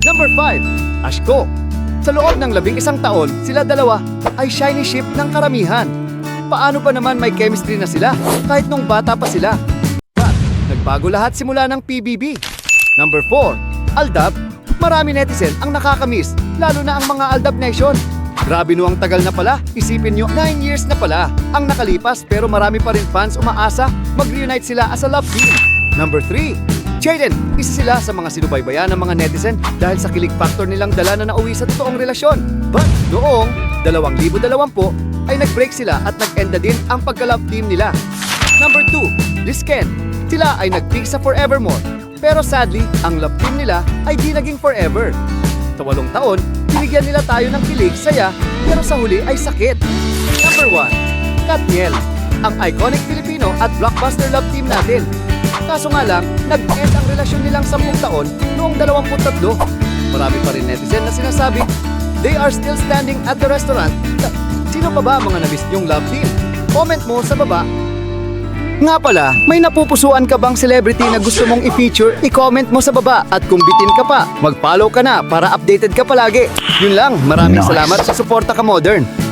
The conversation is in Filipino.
Number 5, Ashko. Sa loob ng 11 taon, sila dalawa ay shiny ship ng karamihan. Paano pa naman may chemistry na sila kahit nung bata pa sila? But, nagbago lahat simula ng PBB. Number 4, Aldab. Marami netizen ang nakakamiss, lalo na ang mga Aldab Nation. Grabe no ang tagal na pala, isipin nyo 9 years na pala ang nakalipas pero marami pa rin fans umaasa mag-reunite sila as a love team. Number 3, Jaden. Isa sila sa mga sinubaybayan ng mga netizen dahil sa kilig factor nilang dala na nauwi sa totoong relasyon. But noong 2020 ay nag-break sila at nag-end na din ang pagka-love team nila. Number 2, Lisken. Sila ay nag-peak sa Forevermore. Pero sadly, ang love team nila ay di naging forever. Sa 8 taon, binigyan nila tayo ng kilig, saya, pero sa huli ay sakit. Number 1, Katniel. Ang iconic Filipino at blockbuster love team natin. Kaso nga lang, nag-end ang relasyon nilang 10 taon noong 23. Marami pa rin netizen na sinasabi, they are still standing at the restaurant. Sino pa ba mga na-miss niyong love team? Comment mo sa baba. Nga pala, may napupusuan ka bang celebrity na gusto mong i-feature? I-comment mo sa baba at kung bitin ka pa, mag-follow ka na para updated ka palagi. Yun lang, maraming salamat sa suporta ka, Modern.